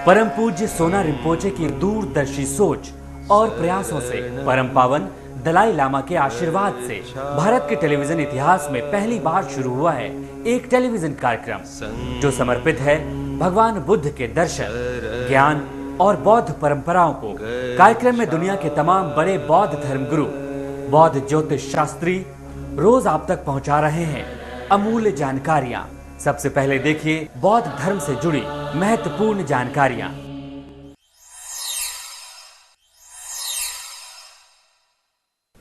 परम पूज्य सोना रिम्पोचे की दूरदर्शी सोच और प्रयासों से, परम पावन दलाई लामा के आशीर्वाद से भारत के टेलीविजन इतिहास में पहली बार शुरू हुआ है एक टेलीविजन कार्यक्रम जो समर्पित है भगवान बुद्ध के दर्शन, ज्ञान और बौद्ध परंपराओं को। कार्यक्रम में दुनिया के तमाम बड़े बौद्ध धर्मगुरु, बौद्ध ज्योतिष शास्त्री रोज आप तक पहुंचा रहे हैं अमूल्य जानकारियां। सबसे पहले देखिए बौद्ध धर्म से जुड़ी महत्वपूर्ण जानकारियां।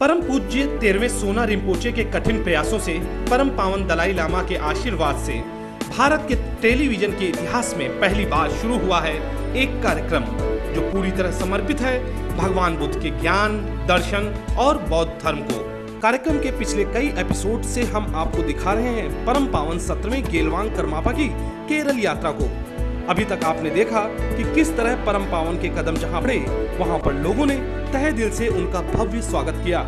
परम पूज्य 13वें सोना रिम्पोचे के कठिन प्रयासों से, परम पावन दलाई लामा के आशीर्वाद से भारत के टेलीविजन के इतिहास में पहली बार शुरू हुआ है एक कार्यक्रम जो पूरी तरह समर्पित है भगवान बुद्ध के ज्ञान, दर्शन और बौद्ध धर्म को। कार्यक्रम के पिछले कई एपिसोड से हम आपको दिखा रहे हैं परम पावन 17वें गेलवांग करमापा की केरल यात्रा को। अभी तक आपने देखा कि किस तरह परम पावन के कदम जहां बढ़े, वहां पर लोगों ने तहे दिल से उनका भव्य स्वागत किया।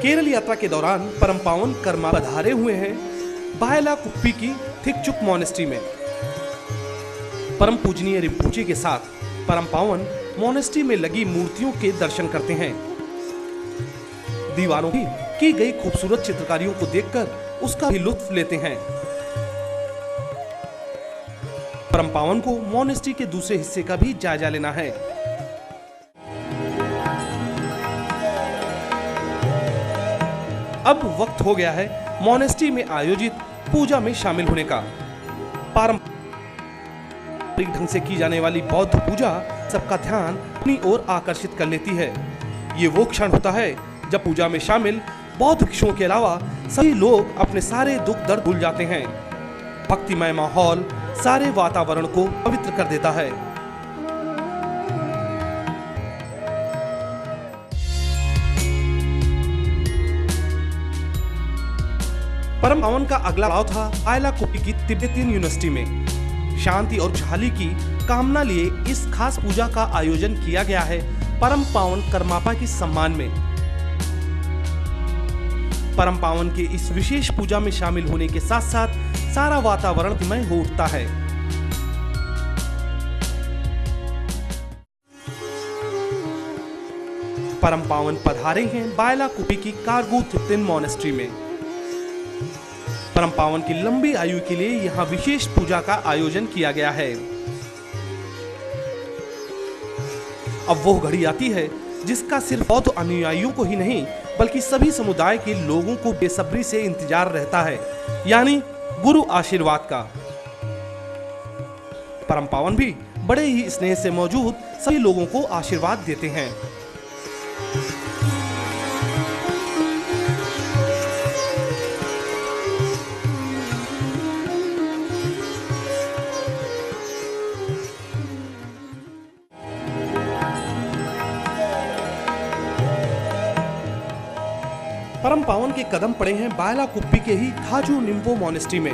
केरल यात्रा के दौरान परम पावन कर्मा पधारे हुए हैं बायला कुप्पी की थिकचुक मोनेस्ट्री में। परम पूजनीय रिम्पोचे के साथ परम पावन मोनेस्ट्री में लगी मूर्तियों के दर्शन करते हैं। दीवारों की गई खूबसूरत चित्रकारियों को देखकर उसका भी लुत्फ लेते हैं। परम पावन को मोनेस्ट्री के दूसरे हिस्से का भी जायजा लेना है। अब वक्त हो गया है मोनेस्ट्री में आयोजित पूजा में शामिल होने का। पारंपरिक ढंग से की जाने वाली बौद्ध पूजा सबका ध्यान अपनी ओर आकर्षित कर लेती है। ये वो क्षण होता है जब पूजा में शामिल बौद्ध भिक्षुओं के अलावा सभी लोग अपने सारे दुख दर्द भूल जाते हैं। भक्तिमय माहौल सारे वातावरण को पवित्र कर देता है। परम पावन का अगला पड़ाव था आयला कुप्पी की तिब्बतियन यूनिवर्सिटी में। शांति और खुशहाली की कामना लिए इस खास पूजा का आयोजन किया गया है परम पावन करमापा के सम्मान में। परम पावन के इस विशेष पूजा में शामिल होने के साथ साथ सारा वातावरण मय हो उठता है। परम पावन पधारे हैं बायला कुप्पी की कारगू तिब्बतियन मोनेस्ट्री में। परम पावन की लंबी आयु के लिए यहाँ विशेष पूजा का आयोजन किया गया है। अब वो घड़ी आती है जिसका सिर्फ बौद्ध अनुयायियों को ही नहीं बल्कि सभी समुदाय के लोगों को बेसब्री से इंतजार रहता है, यानी गुरु आशीर्वाद का। परम पावन भी बड़े ही स्नेह से मौजूद सभी लोगों को आशीर्वाद देते हैं। परम पावन के कदम पड़े हैं बायला कुप्पी के ही थाजू निम्पो मोनेस्ट्री में।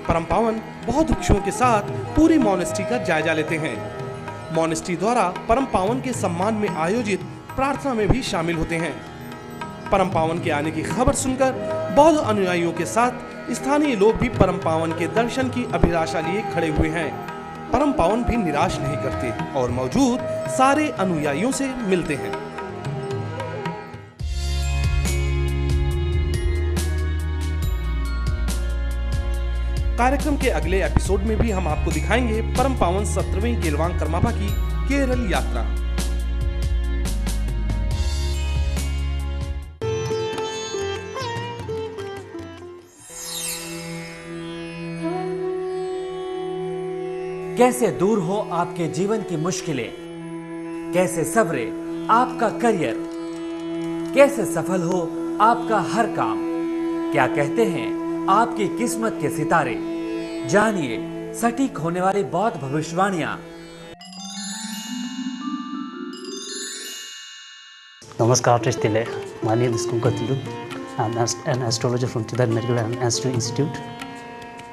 परम पावन बौद्ध भिक्षुओं के साथ पूरी मोनेस्ट्री का जायजा लेते हैं। मोनेस्ट्री द्वारा परम पावन के सम्मान में आयोजित प्रार्थना में भी शामिल होते हैं। परम पावन के आने की खबर सुनकर बौद्ध अनुयायियों के साथ स्थानीय लोग भी परम पावन के दर्शन की अभिलाषा लिए खड़े हुए हैं। परम पावन भी निराश नहीं करते और मौजूद सारे अनुयायियों से मिलते हैं। कार्यक्रम के अगले एपिसोड में भी हम आपको दिखाएंगे परम पावन 17वें गेलवांग करमापा की केरल यात्रा। कैसे दूर हो आपके जीवन की मुश्किलें, कैसे सवरे आपका करियर, कैसे सफल हो आपका हर काम, क्या कहते हैं आपकी किस्मत के सितारे। जानिए सटीक होने वाली बौद्ध भविष्यवाणियां। Namaskar Tile. My name is Kunkatulu. I'm an astrologer from Tibet Medical and Astro Institute.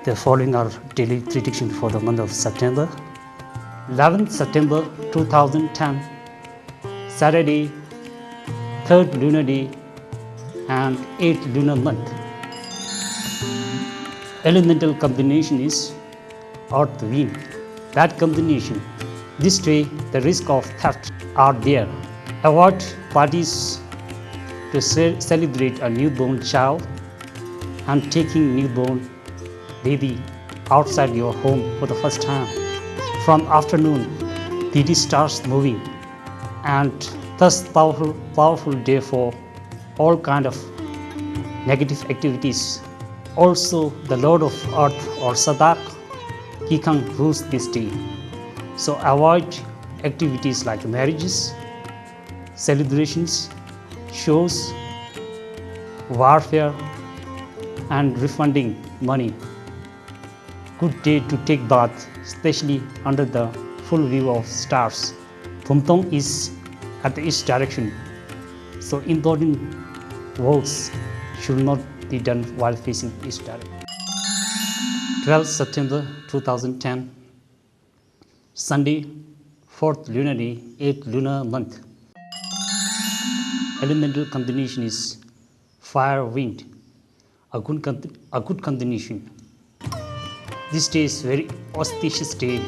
They're following our daily prediction for the month of September. 11th September 2010, Saturday, 3rd lunar day, and 8 lunar month. Elemental combination is earth wind. That combination, this way the risk of theft are there. Avoid parties to celebrate a newborn child and taking newborn baby outside your home for the first time. From afternoon, the day starts moving, and thus powerful day for all kind of negative activities. Also, the Lord of Earth or Sadak, Kikang rules this day. So avoid activities like marriages, celebrations, shows, warfare, and refunding money. Good day to take bath, especially under the full view of stars. Thumtong is at the east direction, so important works should not be done while facing east direction. 12 September 2010, Sunday, 4th lunar day, 8th lunar month. Elemental combination is fire, wind, a good combination. This day is very auspicious day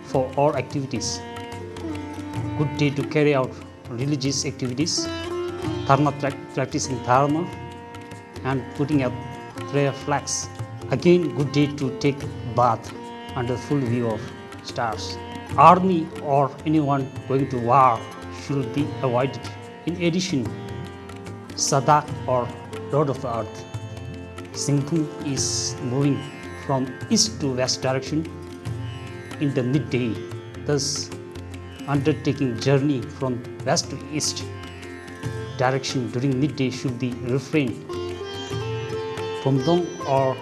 for all activities. Good day to carry out religious activities, dharma, practicing dharma, and putting up prayer flags. Again, good day to take bath under full view of stars. Army or anyone going to war should be avoided. In addition, Sadak or Lord of the Earth, Singpung is moving from east to west direction in the midday. Thus, undertaking journey from west to east direction during midday should be refrained. Pumdong or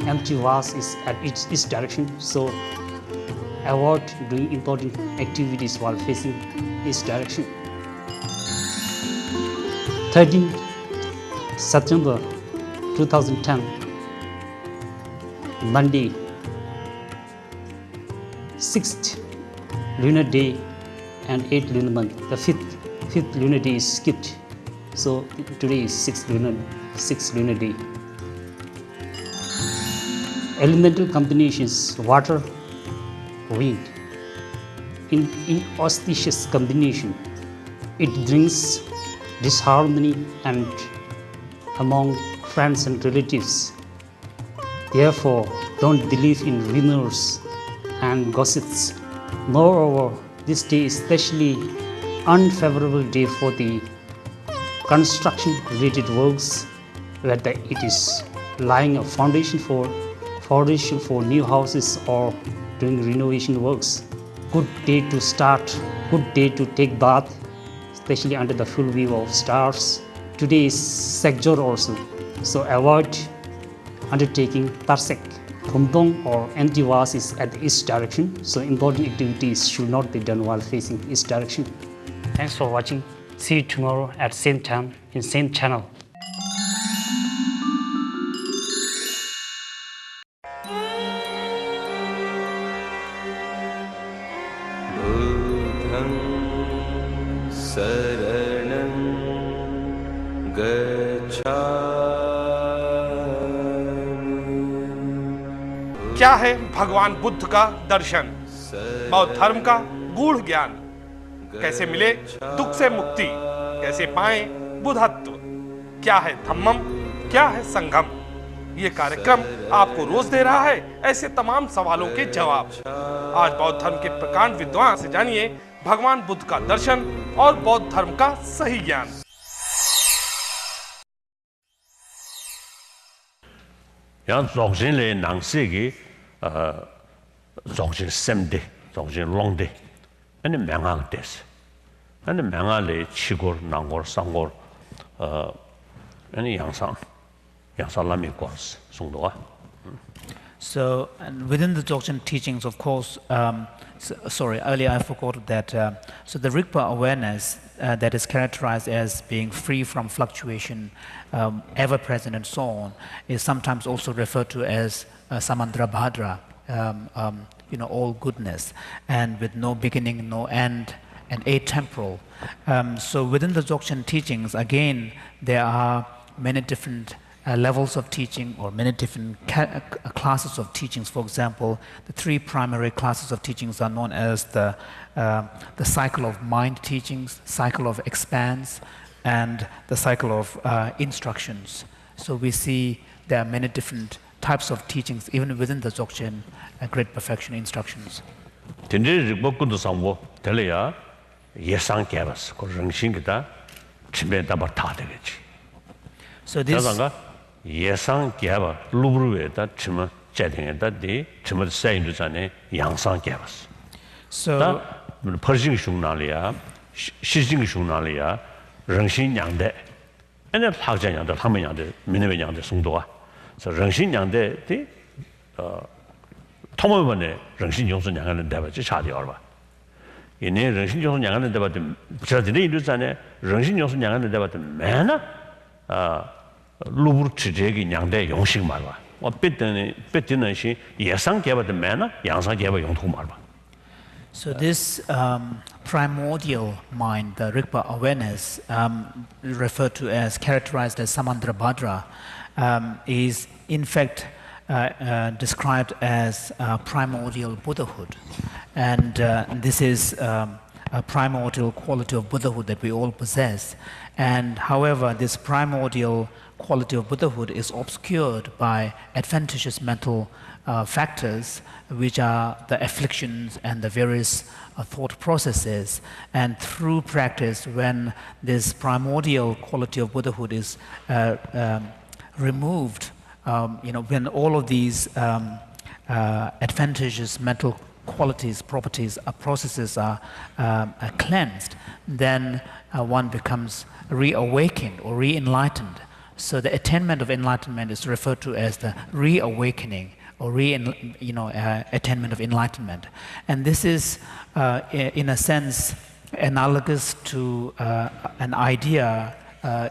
empty vase is at its east direction, so avoid doing important activities while facing east direction. 13 September 2010, Monday, 6th lunar day and 8th lunar month. The fifth lunar day is skipped, so today is 6th lunar day. Elemental combinations: water, wind. In inauspicious combination, it brings disharmony and among friends and relatives. Therefore, don't believe in rumors and gossips. Moreover, this day is especially unfavorable day for the construction related works, whether it is laying a foundation for new houses or doing renovation works. Good day to start, good day to take bath, especially under the full view of stars. Today is Sekjor also, so avoid undertaking Tarsek. Thumdong or empty vase is at the east direction, so important activities should not be done while facing east direction. Thanks for watching. See you tomorrow at same time in same channel. शरणं गच्छामि। क्या है भगवान बुद्ध का दर्शन, बौद्ध धर्म का गूढ़ ज्ञान, कैसे मिले दुख से मुक्ति, कैसे पाएं बुद्धत्व, क्या है धम्मम, क्या है संगम। ये कार्यक्रम आपको रोज दे रहा है ऐसे तमाम सवालों के जवाब। आज बौद्ध धर्म के प्रकांड विद्वान से जानिए भगवान बुद्ध का दर्शन और बौद्ध धर्म का सही ज्ञान। yang zongxin le nang se gi zongxin sem de zongxin long de ane mengang des ane mengang le chigor nangor sangor ane yangsang lami kwas songdoa. So, and within the Dzogchen teachings, of course, earlier I forgot that, so the Rigpa awareness that is characterized as being free from fluctuation, ever present and so on, is sometimes also referred to as Samandra Bhadra, all goodness, and with no beginning, no end, and atemporal. So within the Dzogchen teachings, again, there are many different levels of teaching or many different classes of teachings. For example, the three primary classes of teachings are known as the cycle of mind teachings, cycle of expanse, and the cycle of instructions. So we see there are many different types of teachings even within the Dzogchen Great Perfection instructions. 딘데 먹고도 상고 될래야 예상 개발스 그 정신기다 침배다 다 되겠지. So this 예상 개발 루브르에다 치면 제등에다디 치면 사인도 전에 양상 개발스. so 퍼싱 슝나리아 시싱 슝나리아 정신 양대 근데 학자 양대 한명 양대 민의 양대 송도가 그래서 정신 양대디 통모번에 정신 용선 양하는 데바지 차디어 봐. 이내 정신 용선 양하는 데바도 저들이 이르잖아요. 정신 용선 양하는 데바도 매나 루브르 지제기 양대 용식 말봐. 뺏드는 시 예상 개발도 매나 양상 개발 용토 말봐. So this primordial mind, the Rigpa awareness, referred to as characterized as Samandrabhadra, is in fact described as primordial Buddhahood, and this is a primordial quality of Buddhahood that we all possess. And however, this primordial quality of Buddhahood is obscured by adventitious mental factors, which are the afflictions and the various thought processes. And through practice, when this primordial quality of Buddhahood is removed, when all of these adventitious mental qualities, properties, processes are cleansed, then one becomes reawakened or re-enlightened. So the attainment of enlightenment is referred to as the reawakening or attainment of enlightenment. And this is, in a sense, analogous to an idea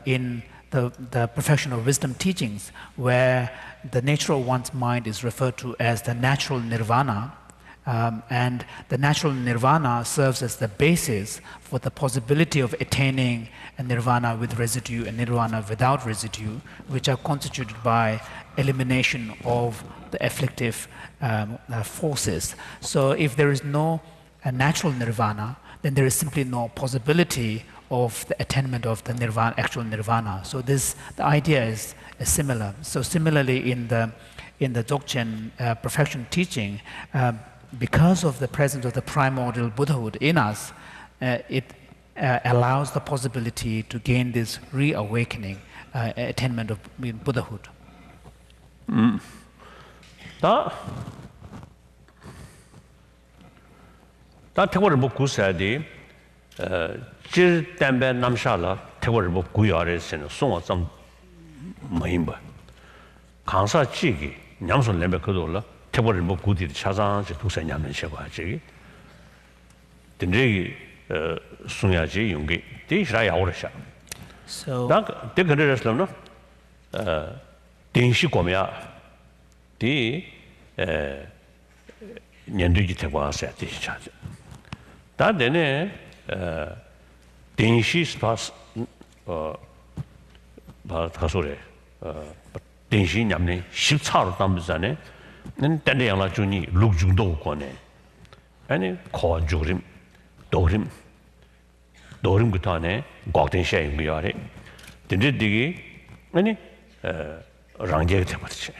in the perfection of wisdom teachings, where the nature of one's mind is referred to as the natural nirvana, and the natural nirvana serves as the basis for the possibility of attaining a nirvana with residue and nirvana without residue, which are constituted by elimination of the afflictive forces. So if there is no natural nirvana, then there is simply no possibility of the attainment of the nirvana, actual nirvana. So the idea is similar. So similarly in the Dzogchen perfection teaching, because of the presence of the primordial Buddhahood in us, it allows the possibility to gain this reawakening, attainment of Buddhahood. 다 태고를 못 구사야지 질 담배 남샤라 태고를 못 구야래서는 송어 좀 뭐임바 강사 지기 냠손 레베 그도라 태고를 못 구디 차상지 두세 냠는 셔가지 든지 송야지 용기 디시라야 오르샤 So 나 대그래서는 denshi komya di 년두기 대과서 되시죠. 다데네 denshi 스파스 가소래 denshi 냠네 14로 담으잖아요. 는 때려야라 주니 룩중도 거네. 아니 거주림 도림 그다네 곡된샤인 거야래. 든지디기 아니 랑제가 되버리지.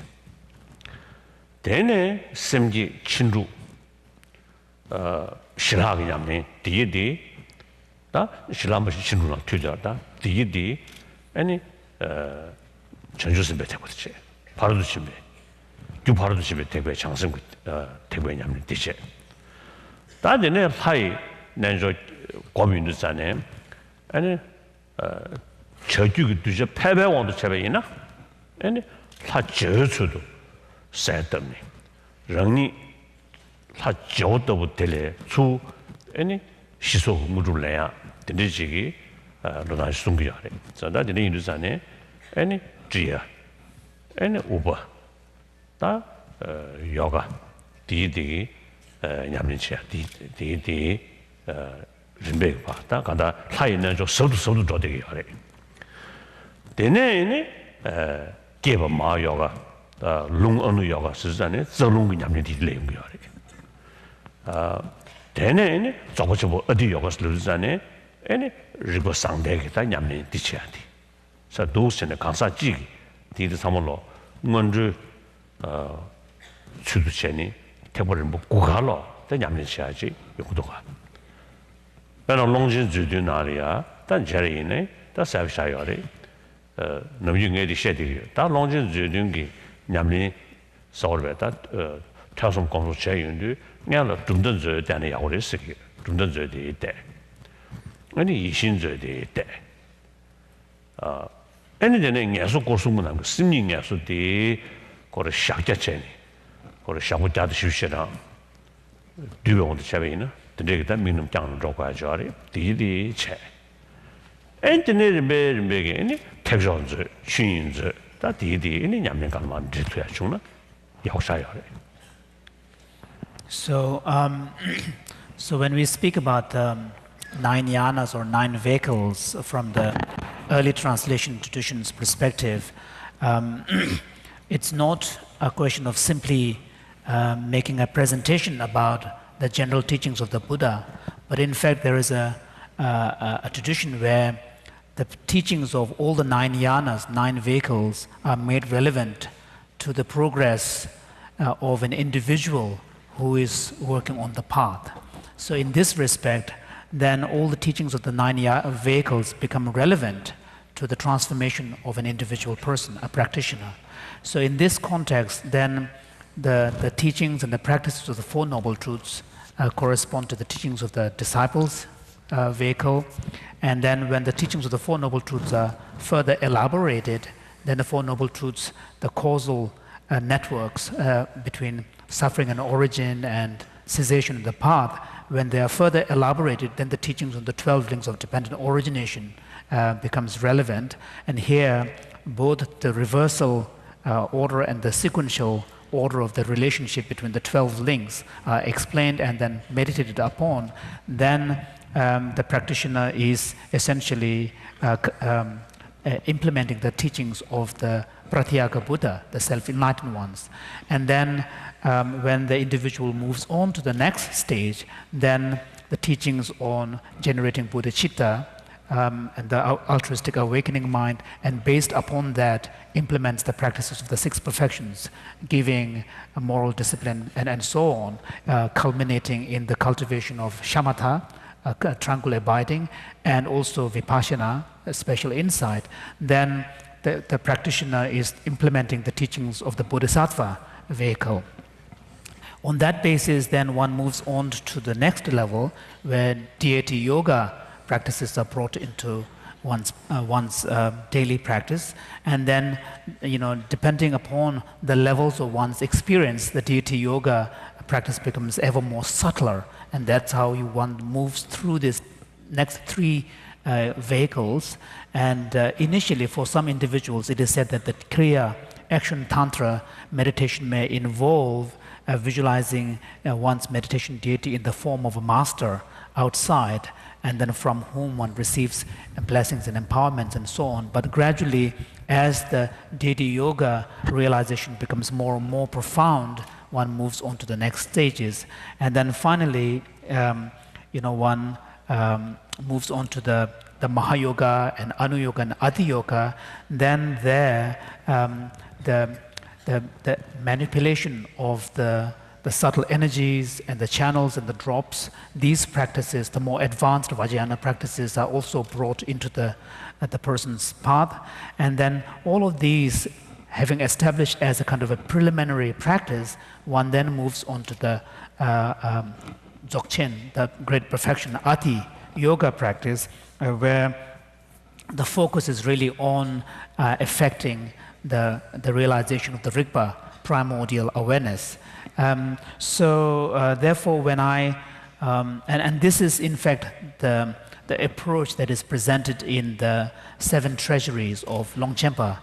대내 심지 친루 신학이 냠네 디디 다 신람버시 친루나 투자다 디디 아니 전주선 배태버리지. 바로도 심배. 주 바로도 심배 대배 장성 대배 냠네 디제. 다데네 하이 nenzo 고민도 자네 아니 저주기 두저 패배왕도 제배이나 아니 다 저주도 세덤니 랑니 다 저도 될래 주 아니 시소 무줄래야 된지기 로나 숨기야래 자다들 인도 자네 아니 지야 아니 오버 다 요가 디디 냠린치야 디디 rinpe pa, ta kanda layi na jo sodu do de yore. Dene ne keba ma yoga, lung anu yoga sizane zalung nyamni di le yore. Dene ne zobo adi yoga sizane ene ribo sangde ta nyamni di chiadi. Sa dosene kansa ji di de samolo ngonju chudu cheni te보는 뭐 구가로 되냐면 시야지 요도가 배는 롱진 주든 나리야 단 제리네 다 사비샤요리 넘중에디 셰디 다 롱진 주든기 냠니 서울베다 타som 공부 제윤도 냐로 둔던저 되는 야고를 쓰기 둔던저디 때 아니 이신저디 때 애니데는 예수 고수문한 거 심리 예수디 거를 샥자체니 거를 샤부자도 쉬시나 뒤병도 차베이나 되게다 민음 장로 조과자리 디디 체 엔지니어 매매게 아니 택존즈 신인즈 다 디디 아니 냠냠간만 뒤트야 주나 역사요. So so when we speak about 9 yanas or 9 vehicles from the early translation tradition's perspective, it's not a question of simply making a presentation about the general teachings of the Buddha, but in fact there is a tradition where the teachings of all the 9 yanas, 9 vehicles, are made relevant to the progress of an individual who is working on the path. So in this respect, then all the teachings of the 9 vehicles become relevant to the transformation of an individual person, a practitioner. So in this context, then the teachings and the practices of the Four Noble Truths correspond to the teachings of the disciples' vehicle. And then when the teachings of the Four Noble Truths are further elaborated, then the Four Noble Truths, the causal networks between suffering and origin and cessation of the path, when they are further elaborated, then the teachings on the 12 links of dependent origination becomes relevant. And here, both the reversal order and the sequential order of the relationship between the 12 links are explained and then meditated upon. Then the practitioner is essentially implementing the teachings of the Pratyeka Buddha, the self-enlightened ones. And then when the individual moves on to the next stage, then the teachings on generating bodhicitta and the altruistic awakening mind, and based upon that implements the practices of the 6 perfections, giving a moral discipline and so on, culminating in the cultivation of shamatha, tranquil abiding, and also vipassana, a special insight. Then the practitioner is implementing the teachings of the bodhisattva vehicle. On that basis, then one moves on to the next level, where deity yoga practices are brought into one's daily practice. And then, depending upon the levels of one's experience, the deity yoga practice becomes ever more subtler. And that's how one moves through this next 3 vehicles. And initially, for some individuals, it is said that the Kriya action tantra meditation may involve visualizing one's meditation deity in the form of a master outside, and then from whom one receives blessings and empowerments and so on. But gradually, as the deity yoga realization becomes more and more profound, one moves on to the next stages. And then finally, one moves on to the Mahayoga and Anuyoga and Adiyoga. Then there, the manipulation of the subtle energies and the channels and the drops, these practices, the more advanced Vajrayana practices, are also brought into the person's path. And then all of these, having established as a kind of a preliminary practice, one then moves on to the Dzogchen, the great perfection, Ati yoga practice, where the focus is really on affecting the realization of the Rigpa, primordial awareness. Therefore, when and this is in fact the approach that is presented in the 7 treasuries of Longchenpa.